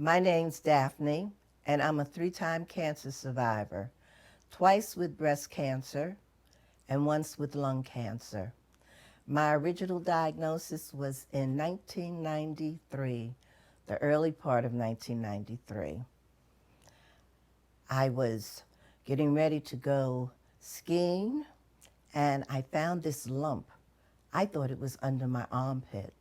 My name's Daphne, and I'm a three-time cancer survivor, twice with breast cancer and once with lung cancer. My original diagnosis was in 1993, the early part of 1993. I was getting ready to go skiing, and I found this lump. I thought it was under my armpit.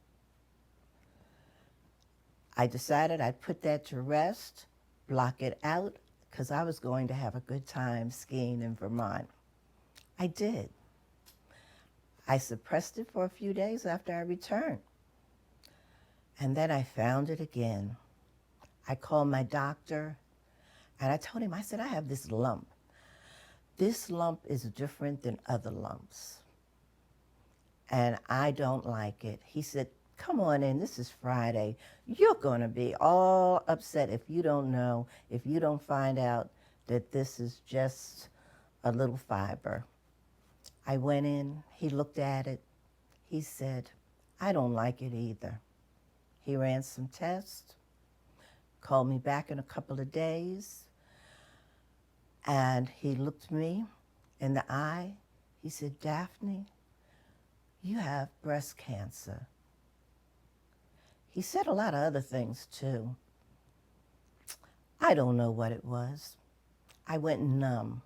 I decided I'd put that to rest, block it out, because I was going to have a good time skiing in Vermont. I did. I suppressed it for a few days after I returned. And then I found it again. I called my doctor and I told him, I said, I have this lump. This lump is different than other lumps. And I don't like it. He said, come on in, this is Friday. You're going to be all upset if you don't know, if you don't find out that this is just a little fiber. I went in, he looked at it. He said, I don't like it either. He ran some tests, called me back in a couple of days, and he looked me in the eye. He said, Daphne, you have breast cancer. He said a lot of other things too. I don't know what it was. I went numb.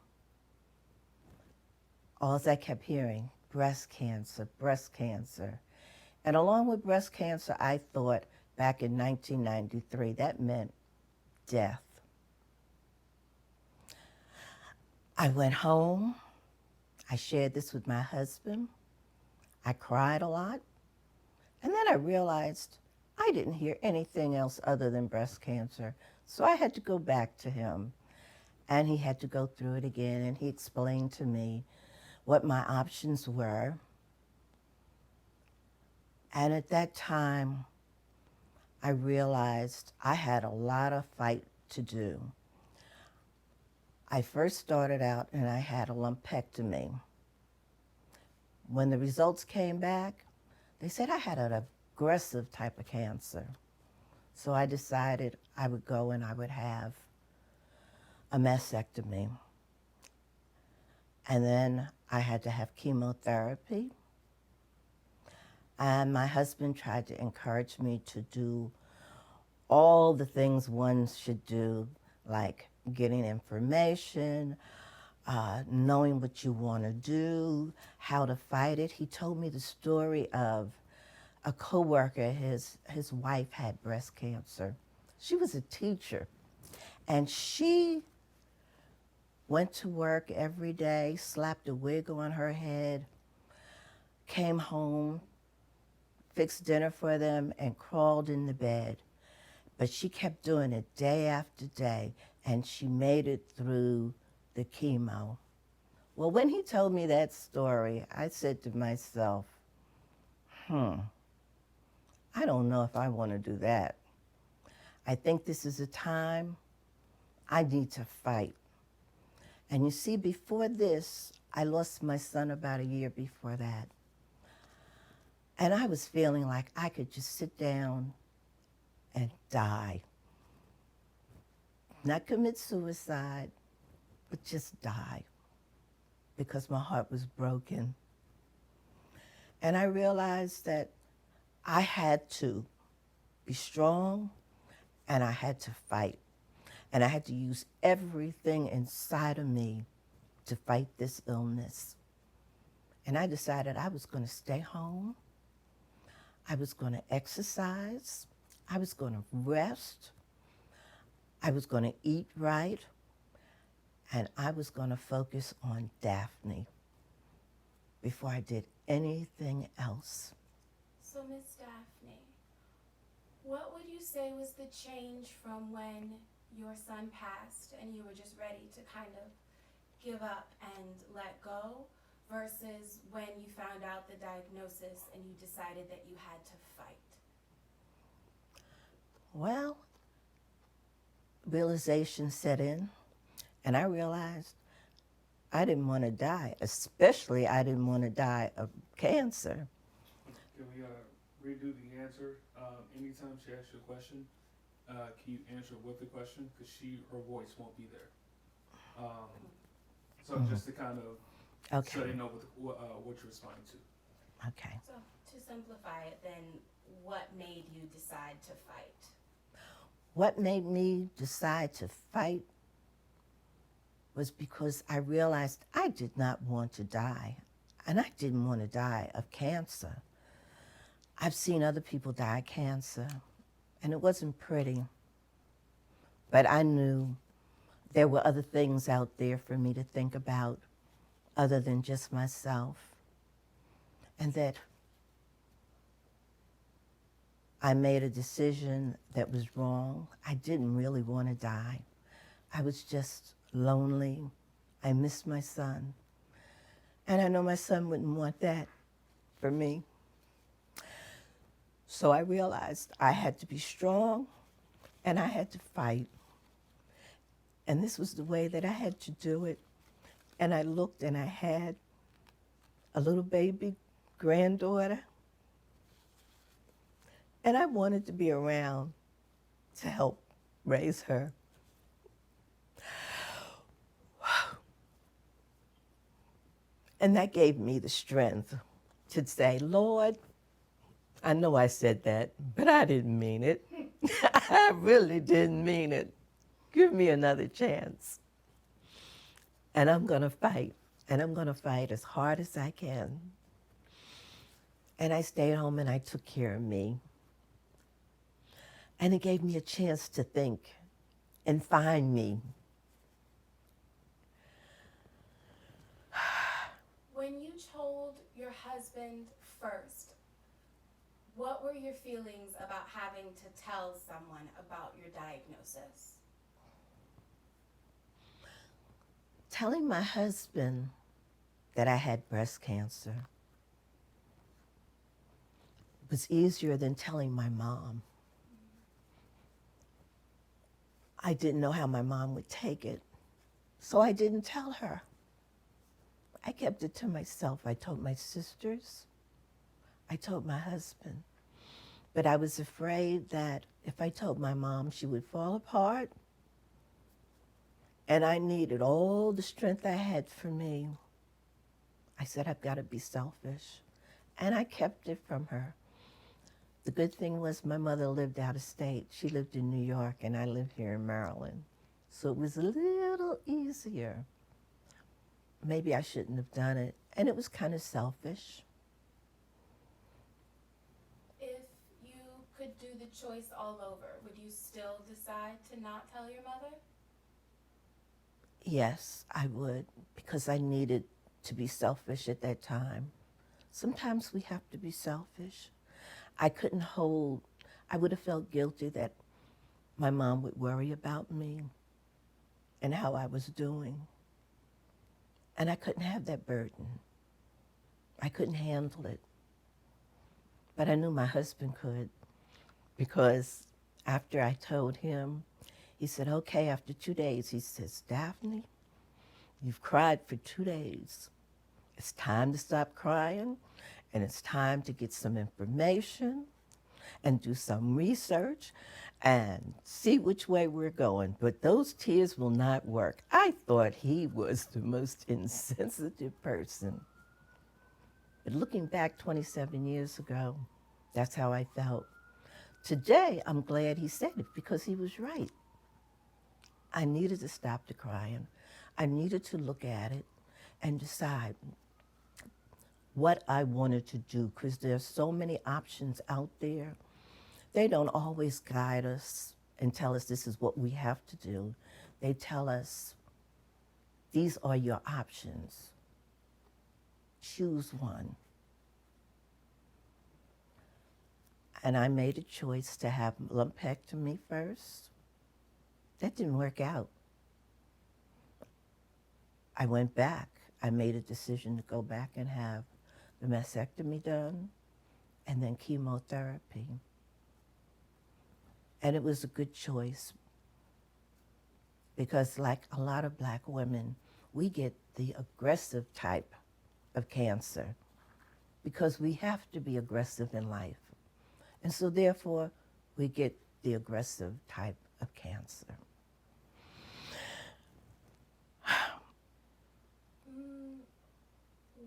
All I kept hearing, breast cancer, breast cancer. And along with breast cancer, I thought back in 1993, that meant death. I went home. I shared this with my husband. I cried a lot. And then I realized I didn't hear anything else other than breast cancer. So I had to go back to him. And he had to go through it again. And he explained to me what my options were. And at that time, I realized I had a lot of fight to do. I first started out and I had a lumpectomy. When the results came back, they said I had an aggressive type of cancer. So I decided I would go and I would have a mastectomy. And then I had to have chemotherapy. And my husband tried to encourage me to do all the things one should do, like getting information, knowing what you want to do, how to fight it. He told me the story of a coworker, his wife had breast cancer. She was a teacher, and she went to work every day, slapped a wig on her head, came home, fixed dinner for them, and crawled in the bed. But she kept doing it day after day, and she made it through the chemo. Well, when he told me that story, I said to myself, I don't know if I want to do that. I think this is a time I need to fight. And you see, before this, I lost my son about a year before that. And I was feeling like I could just sit down and die. Not commit suicide, but just die, because my heart was broken. And I realized that I had to be strong and I had to fight. And I had to use everything inside of me to fight this illness. And I decided I was going to stay home. I was going to exercise. I was going to rest. I was going to eat right. And I was going to focus on Daphne before I did anything else. So, Miss Daphne, what would you say was the change from when your son passed and you were just ready to kind of give up and let go versus when you found out the diagnosis and you decided that you had to fight? Well, realization set in, and I realized I didn't want to die, especially I didn't want to die of cancer. Can we redo the answer? Anytime she asks you a question, Can you answer with the question? Because her voice won't be there. Um, so just to kind of so Okay. they know what you're responding to. Okay. So, to simplify it, then, what made you decide to fight? What made me decide to fight was because I realized I did not want to die. And I didn't want to die of cancer. I've seen other people die of cancer, and it wasn't pretty. But I knew there were other things out there for me to think about other than just myself. And that I made a decision that was wrong. I didn't really want to die. I was just lonely. I missed my son. And I know my son wouldn't want that for me. So I realized I had to be strong and I had to fight. And this was the way that I had to do it. And I looked and I had a little baby granddaughter. And I wanted to be around to help raise her. And that gave me the strength to say, Lord, I know I said that, but I didn't mean it. I really didn't mean it. Give me another chance. And I'm going to fight. And I'm going to fight as hard as I can. And I stayed home and I took care of me. And it gave me a chance to think and find me. When you told your husband first, what were your feelings about having to tell someone about your diagnosis? Telling my husband that I had breast cancer was easier than telling my mom. I didn't know how my mom would take it, so I didn't tell her. I kept it to myself. I told my sisters. I told my husband. But I was afraid that if I told my mom, she would fall apart. And I needed all the strength I had for me. I said, I've got to be selfish. And I kept it from her. The good thing was my mother lived out of state. She lived in New York, and I lived here in Maryland. So it was a little easier. Maybe I shouldn't have done it. And it was kind of selfish. If you could do the choice all over, would you still decide to not tell your mother? Yes, I would, because I needed to be selfish at that time. Sometimes we have to be selfish. I would have felt guilty that my mom would worry about me and how I was doing. And I couldn't have that burden. I couldn't handle it. But I knew my husband could, because after I told him, he said, okay, after 2 days, he says, Daphne, you've cried for 2 days. It's time to stop crying, and it's time to get some information and do some research and see which way we're going. But those tears will not work. I thought he was the most insensitive person. But looking back 27 years ago, that's how I felt. Today, I'm glad he said it, because he was right. I needed to stop the crying. I needed to look at it and decide what I wanted to do, because there's so many options out there. They don't always guide us and tell us this is what we have to do. They tell us, these are your options. Choose one. And I made a choice to have lumpectomy first. That didn't work out. I went back. I made a decision to go back and have the mastectomy done and then chemotherapy. And it was a good choice, because like a lot of Black women, we get the aggressive type of cancer because we have to be aggressive in life. And so therefore, we get the aggressive type of cancer.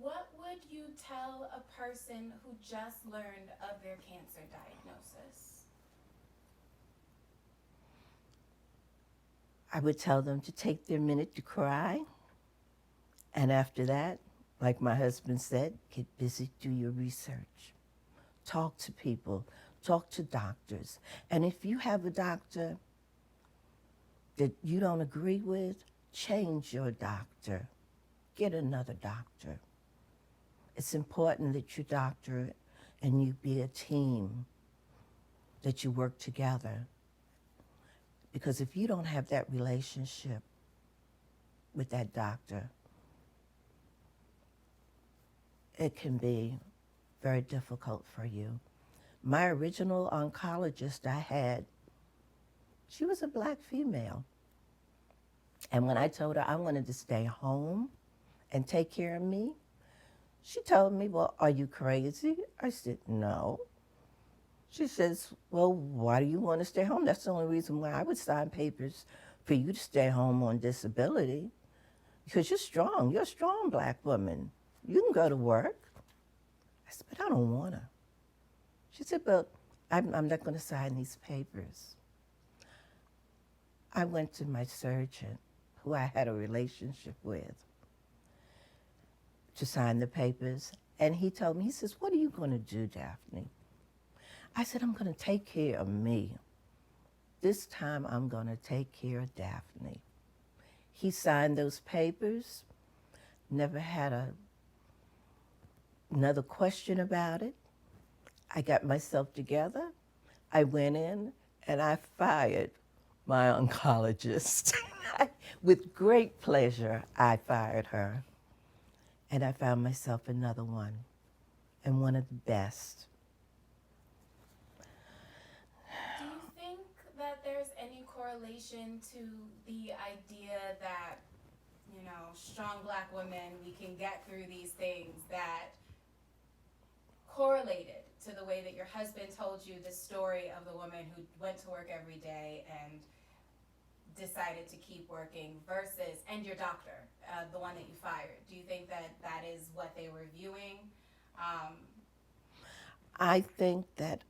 What would you tell a person who just learned of their cancer diagnosis? I would tell them to take their minute to cry. And after that, like my husband said, get busy, do your research. Talk to people, talk to doctors. And if you have a doctor that you don't agree with, change your doctor. Get another doctor. It's important that your doctor and you be a team, that you work together. Because if you don't have that relationship with that doctor, it can be very difficult for you. My original oncologist I had, she was a black female. And when I told her I wanted to stay home and take care of me, she told me, well, are you crazy? I said, no. She says, well, why do you want to stay home? That's the only reason why I would sign papers for you to stay home on disability. Because you're strong. You're a strong black woman. You can go to work. I said, but I don't want to. She said, but I'm not going to sign these papers. I went to my surgeon, who I had a relationship with, to sign the papers. And he told me, he says, what are you going to do, Daphne? I said, I'm going to take care of me. This time I'm going to take care of Daphne. He signed those papers, never had another question about it. I got myself together. I went in and I fired my oncologist. With great pleasure, I fired her. And I found myself another one, and one of the best. Do you think that there's any correlation to the idea that, you know, strong black women, we can get through these things, that correlated to the way that your husband told you the story of the woman who went to work every day and decided to keep working versus, and your doctor, the one that you fired? Do you think that that is what they were viewing? I think that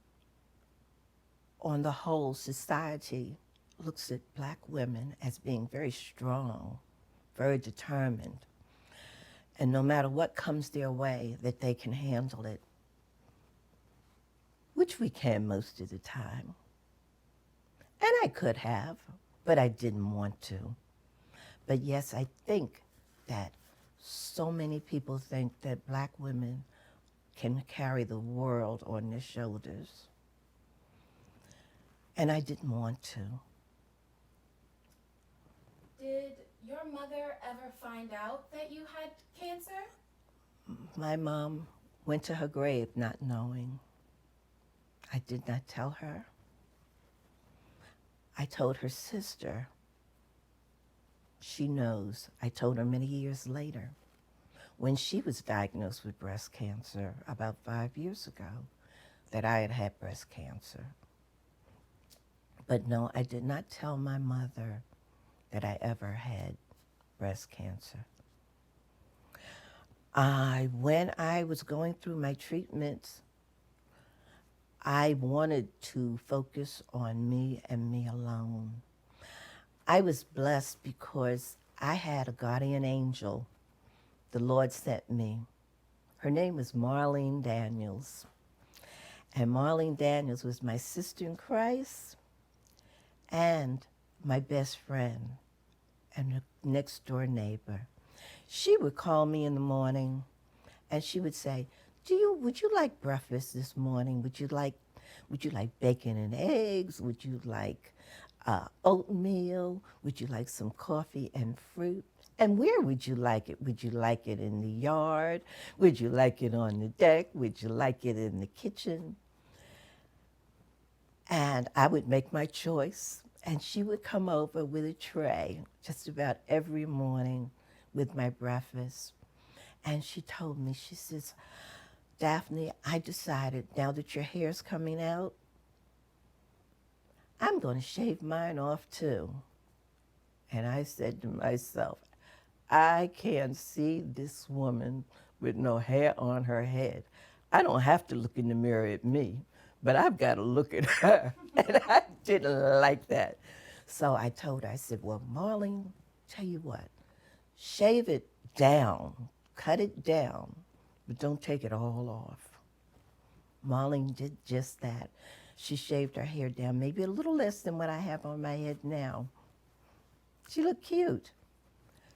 on the whole, society looks at black women as being very strong, very determined, and no matter what comes their way, that they can handle it, which we can most of the time. And I could have, but I didn't want to. But yes, I think that so many people think that black women can carry the world on their shoulders. And I didn't want to. Did your mother ever find out that you had cancer? My mom went to her grave not knowing. I did not tell her. I told her sister. She knows. I told her many years later, when she was diagnosed with breast cancer about 5 years ago, that I had had breast cancer. But no, I did not tell my mother that I ever had breast cancer. When I was going through my treatments, I wanted to focus on me and me alone. I was blessed because I had a guardian angel the Lord sent me. Her name was Marlene Daniels. And Marlene Daniels was my sister in Christ and my best friend and a next door neighbor. She would call me in the morning and she would say, would you like breakfast this morning? Would you like bacon and eggs? Would you like oatmeal? Would you like some coffee and fruit? And where would you like it? Would you like it in the yard? Would you like it on the deck? Would you like it in the kitchen? And I would make my choice, and she would come over with a tray just about every morning with my breakfast. And she told me, she says, Daphne, I decided now that your hair's coming out, I'm going to shave mine off too. And I said to myself, I can't see this woman with no hair on her head. I don't have to look in the mirror at me, but I've got to look at her. And I didn't like that. So I told her, I said, well, Marlene, tell you what, shave it down, cut it down, but don't take it all off. Marlene did just that. She shaved her hair down, maybe a little less than what I have on my head now. She looked cute.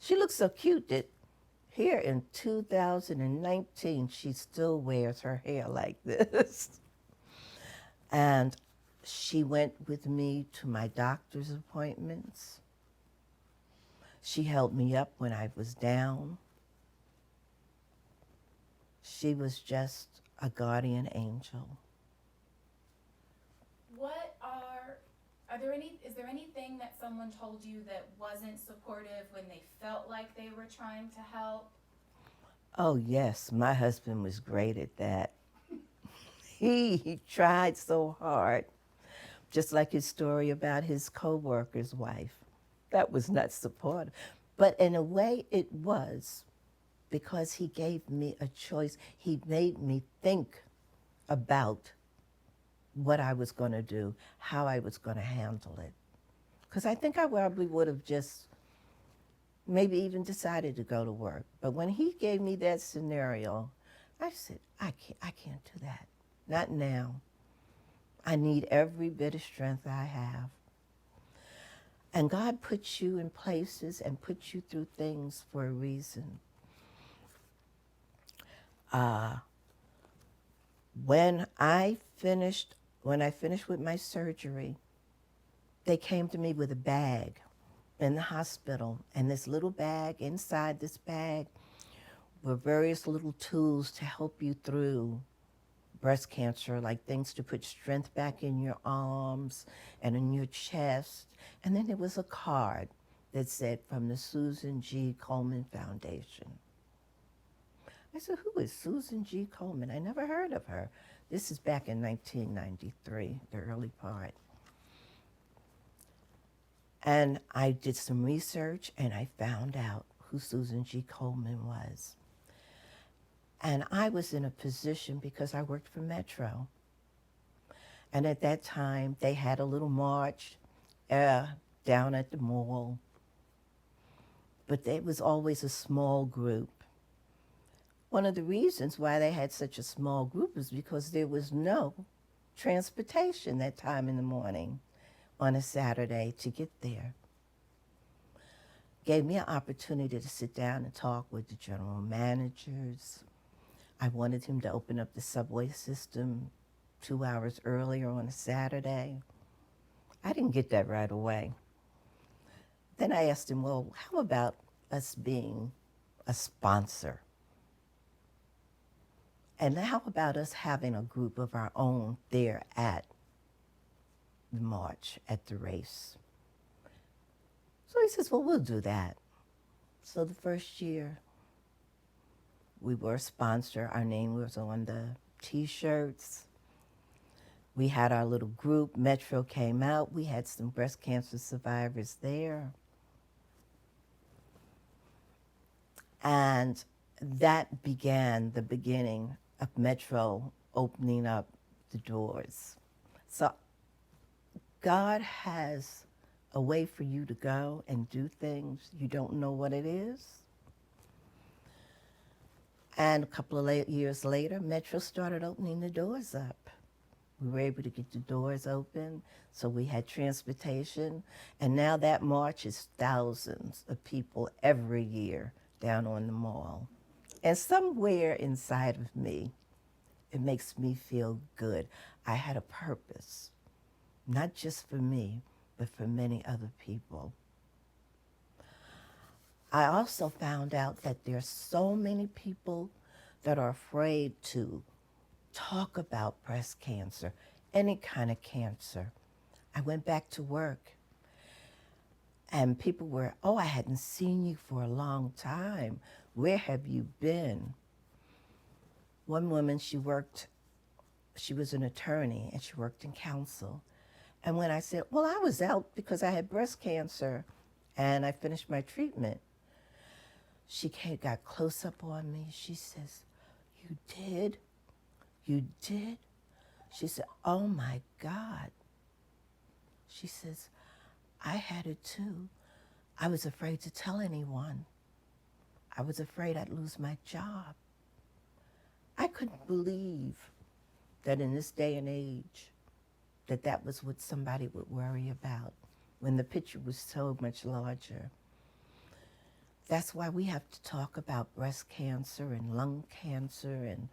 She looked so cute that here in 2019, she still wears her hair like this. And she went with me to my doctor's appointments. She held me up when I was down. She was just a guardian angel. Is there anything that someone told you that wasn't supportive when they felt like they were trying to help? Oh yes, my husband was great at that. He tried so hard, just like his story about his co-worker's wife. That was not supportive. But in a way it was, because he gave me a choice. He made me think about what I was going to do, how I was going to handle it. Because I think I probably would have just maybe even decided to go to work. But when he gave me that scenario, I said, I can't do that. Not now. I need every bit of strength I have. And God puts you in places and puts you through things for a reason. When I finished with my surgery, they came to me with a bag in the hospital, and this little bag, inside this bag were various little tools to help you through breast cancer, like things to put strength back in your arms and in your chest. And then there was a card that said, from the Susan G. Komen Foundation. I said, who is Susan G. Komen? I never heard of her. This is back in 1993, the early part. And I did some research and I found out who Susan G. Komen was. And I was in a position because I worked for Metro. And at that time, they had a little march down at the mall. But it was always a small group. One of the reasons why they had such a small group is because there was no transportation that time in the morning on a Saturday to get there. Gave me an opportunity to sit down and talk with the general managers. I wanted him to open up the subway system 2 hours earlier on a Saturday. I didn't get that right away. Then I asked him, well, how about us being a sponsor? And how about us having a group of our own there at the march, at the race? So he says, well, we'll do that. So the first year, we were a sponsor. Our name was on the T-shirts. We had our little group. Metro came out. We had some breast cancer survivors there. And that began the beginning of Metro opening up the doors. So God has a way for you to go and do things. You don't know what it is. And a couple of years later, Metro started opening the doors up. We were able to get the doors open, so we had transportation. And now that march is thousands of people every year down on the mall. And somewhere inside of me, it makes me feel good. I had a purpose, not just for me, but for many other people. I also found out that there are so many people that are afraid to talk about breast cancer, any kind of cancer. I went back to work and people were, oh, I hadn't seen you for a long time. Where have you been? One woman, she was an attorney and she worked in counsel. And when I said, well, I was out because I had breast cancer and I finished my treatment, she got close up on me. She says, you did? You did? She said, oh my God. She says, I had it too. I was afraid to tell anyone. I was afraid I'd lose my job. I couldn't believe that in this day and age that was what somebody would worry about when the picture was so much larger. That's why we have to talk about breast cancer and lung cancer and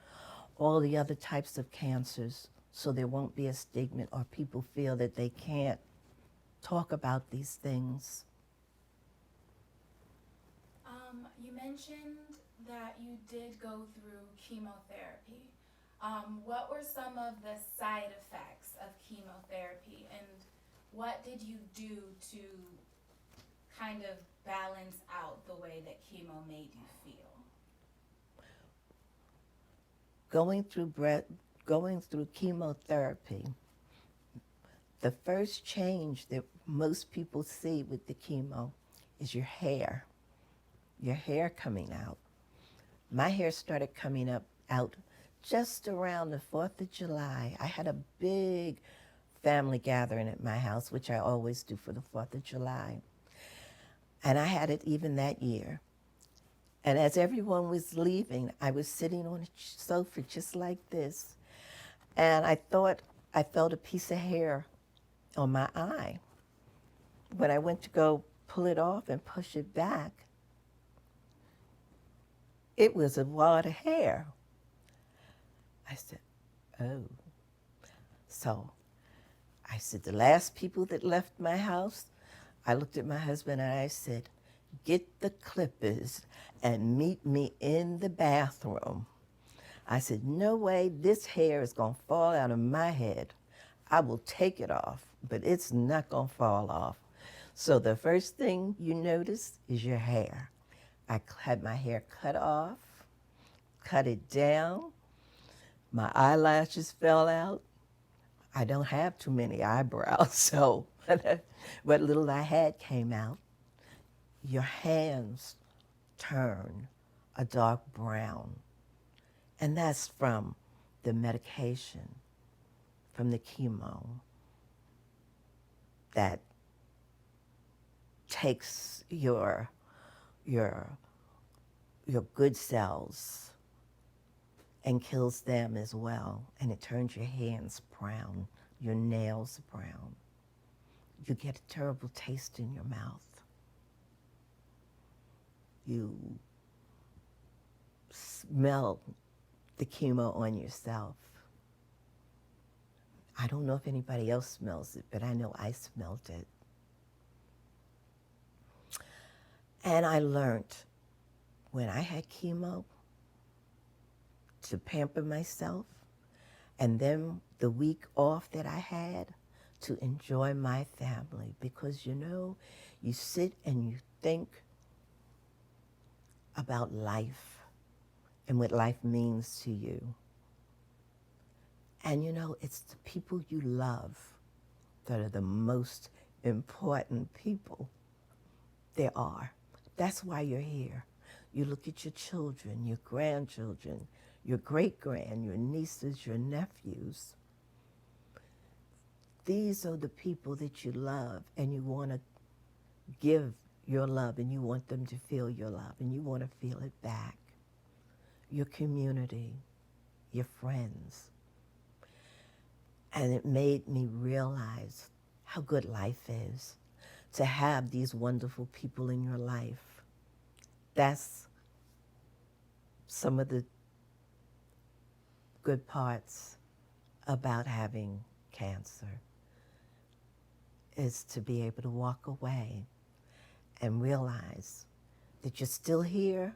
all the other types of cancers so there won't be a stigma or people feel that they can't talk about these things. You mentioned that you did go through chemotherapy. What were some of the side effects of chemotherapy, and what did you do to kind of balance out the way that chemo made you feel? Going through chemotherapy, the first change that most people see with the chemo is your hair coming out. My hair started coming out just around the 4th of July. I had a big family gathering at my house, which I always do for the 4th of July. And I had it even that year. And as everyone was leaving, I was sitting on a sofa just like this. And I thought I felt a piece of hair on my eye. When I went to go pull it off and push it back, it was a wad of hair. I said, oh. So I said, the last people that left my house, I looked at my husband and I said, get the clippers and meet me in the bathroom. I said, no way this hair is gonna fall out of my head. I will take it off, but it's not gonna fall off. So the first thing you notice is your hair. I had my hair cut off, cut it down. My eyelashes fell out. I don't have too many eyebrows, so what little I had came out. Your hands turn a dark brown, and that's from the medication, from the chemo that takes your good cells and kills them as well, and it turns your hands brown, your nails brown. You get a terrible taste in your mouth. You smell the chemo on yourself. I don't know if anybody else smells it, but I know I smelled it. And I learned when I had chemo to pamper myself, and then the week off that I had to enjoy my family, because you know, you sit and you think about life and what life means to you. And you know, it's the people you love that are the most important people there are. That's why you're here. You look at your children, your grandchildren, your great-grand, your nieces, your nephews. These are the people that you love, and you want to give your love, and you want them to feel your love, and you want to feel it back. Your community, your friends. And it made me realize how good life is, to have these wonderful people in your life. That's some of the good parts about having cancer, is to be able to walk away and realize that you're still here,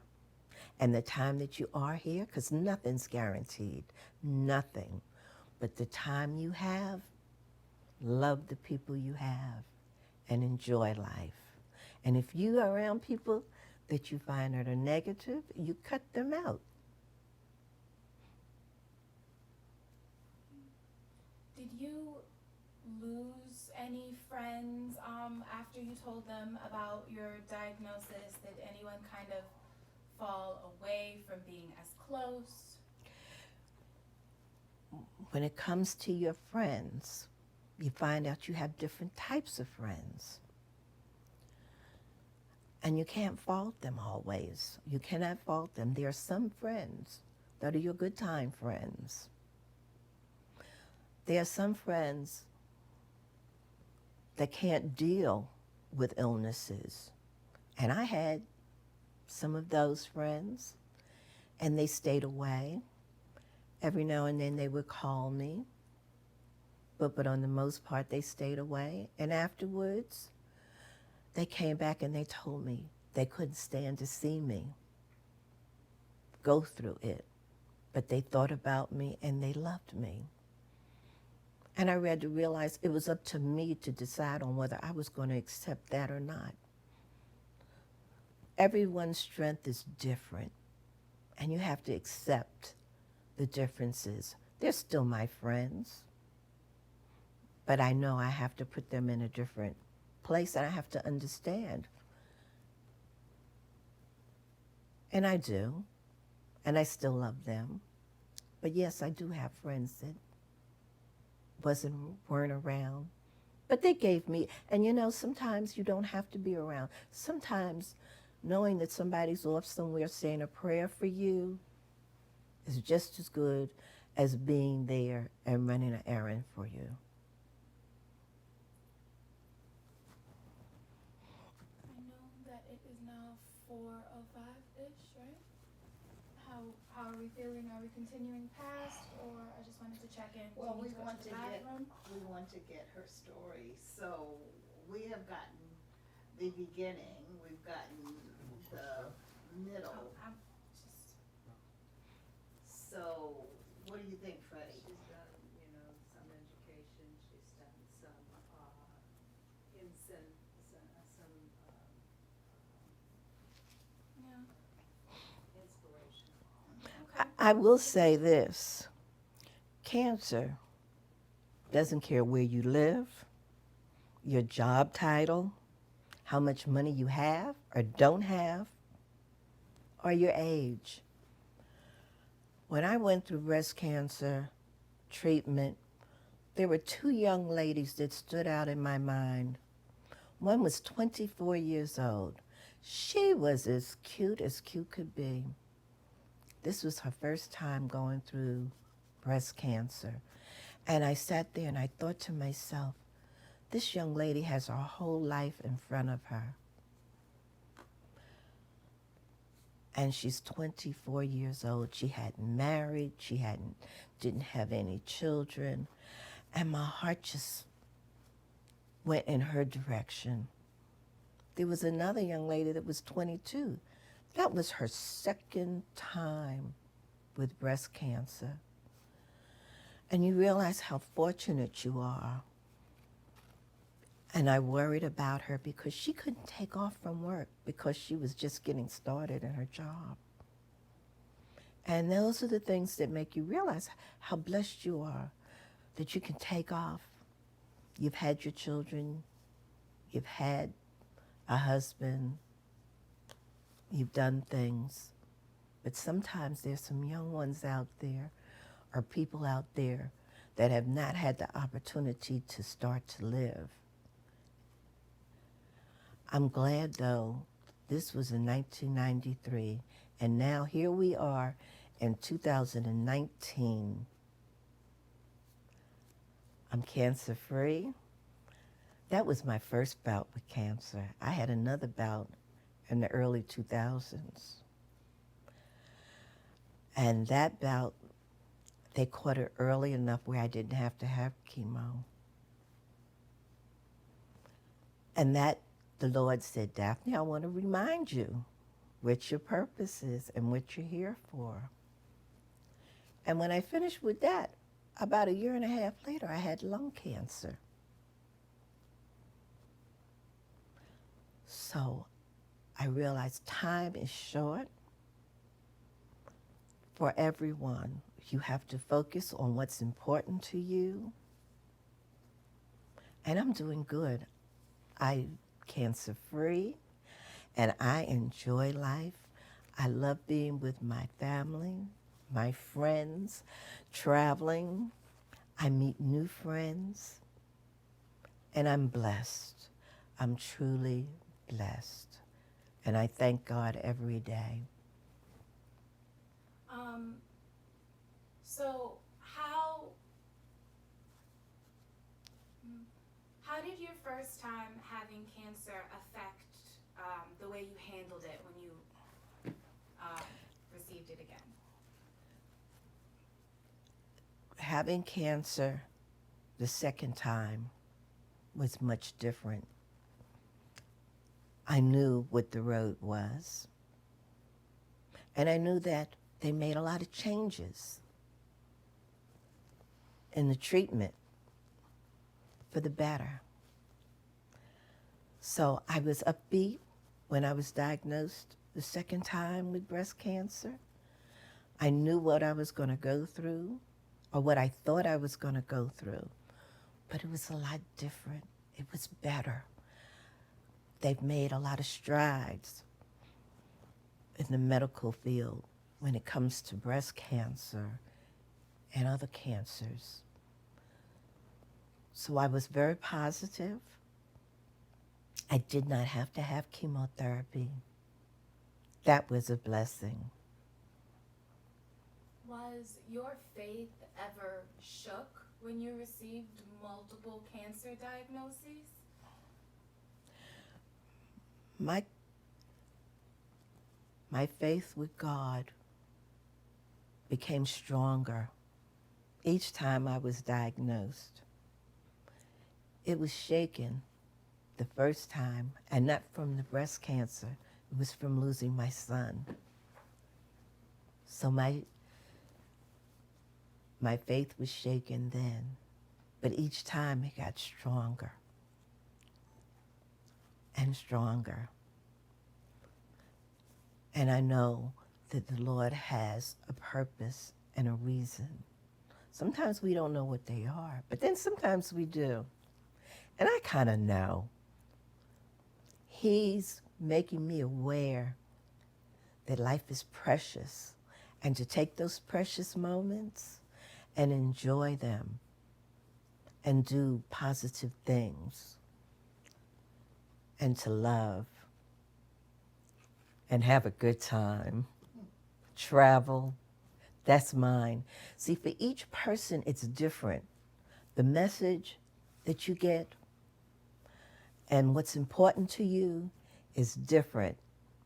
and the time that you are here, because nothing's guaranteed, nothing. But the time you have, love the people you have and enjoy life. And if you are around people that you find that are negative, you cut them out. Did you lose any friends after you told them about your diagnosis? Did anyone kind of fall away from being as close? When it comes to your friends, you find out you have different types of friends. And you can't fault them always. You cannot fault them. There are some friends that are your good time friends. There are some friends that can't deal with illnesses. And I had some of those friends, and they stayed away. Every now and then they would call me, but on the most part they stayed away. And afterwards, they came back and they told me they couldn't stand to see me go through it. But they thought about me and they loved me. And I had to realize it was up to me to decide on whether I was going to accept that or not. Everyone's strength is different, and you have to accept the differences. They're still my friends, but I know I have to put them in a different place, and I have to understand. And I do, and I still love them. But yes, I do have friends that weren't around, but they gave me, and you know, sometimes you don't have to be around. Sometimes knowing that somebody's off somewhere saying a prayer for you is just as good as being there and running an errand for you. I know that it is now 4:05-ish, right? How are we feeling? Are we continuing past, or I just wanted to check in? Well, Do we you need want go to the get, bathroom? we want to get her story, so we have gotten the beginning, we've gotten the middle, Oh, I'm just. so what do you think, Freddie? She's done, some education, she's done some, Yeah. inspiration. Okay. I will say this, cancer doesn't care where you live, your job title, how much money you have or don't have, or your age. When I went through breast cancer treatment, there were two young ladies that stood out in my mind. One was 24 years old. She was as cute could be. This was her first time going through breast cancer. And I sat there and I thought to myself, this young lady has her whole life in front of her. And she's 24 years old. She hadn't married. She didn't have any children. And my heart just went in her direction. There was another young lady that was 22. That was her second time with breast cancer. And you realize how fortunate you are. And I worried about her because she couldn't take off from work because she was just getting started in her job. And those are the things that make you realize how blessed you are, that you can take off. You've had your children, you've had a husband, you've done things. But sometimes there's some young ones out there or people out there that have not had the opportunity to start to live. I'm glad, though, this was in 1993, and now here we are in 2019. I'm cancer-free. That was my first bout with cancer. I had another bout in the early 2000s. And that bout, they caught it early enough where I didn't have to have chemo. And that, the Lord said, Daphne, I want to remind you what your purpose is and what you're here for. And when I finished with that, about a year and a half later, I had lung cancer. So I realized time is short for everyone. You have to focus on what's important to you And I'm doing good. I'm cancer free and I enjoy life. I love being with my family, my friends, traveling. I meet new friends, and I'm blessed. I'm truly blessed. And I thank God every day. So how did your first time having cancer affect the way you handled it when you received it again? Having cancer the second time was much different. I knew what the road was, and I knew that they made a lot of changes in the treatment for the better. So I was upbeat when I was diagnosed the second time with breast cancer. I knew what I was going to go through, or what I thought I was going to go through, but it was a lot different. It was better. They've made a lot of strides in the medical field when it comes to breast cancer and other cancers. So I was very positive. I did not have to have chemotherapy. That was a blessing. Was your faith ever shook when you received multiple cancer diagnoses? My faith with God became stronger each time I was diagnosed. It was shaken the first time, and not from the breast cancer. It was from losing my son. So my faith was shaken then, but each time it got stronger and stronger. And I know that the Lord has a purpose and a reason. Sometimes we don't know what they are, but then sometimes we do. And I kind of know. He's making me aware that life is precious, and to take those precious moments and enjoy them and do positive things and to love and have a good time. Travel, that's mine. See, for each person, it's different. The message that you get and what's important to you is different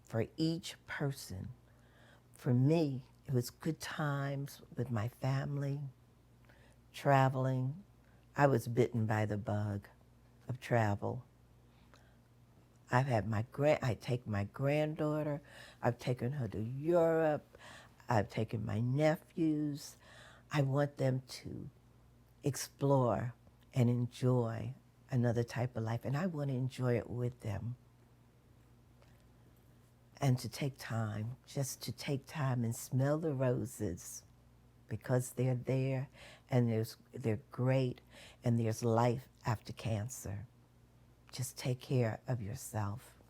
for each person. For me, it was good times with my family, traveling. I was bitten by the bug of travel. I take my granddaughter, I've taken her to Europe, I've taken my nephews. I want them to explore and enjoy another type of life, and I want to enjoy it with them. And to take time, just to take time and smell the roses, because they're there and they're great, and there's life after cancer. Just take care of yourself.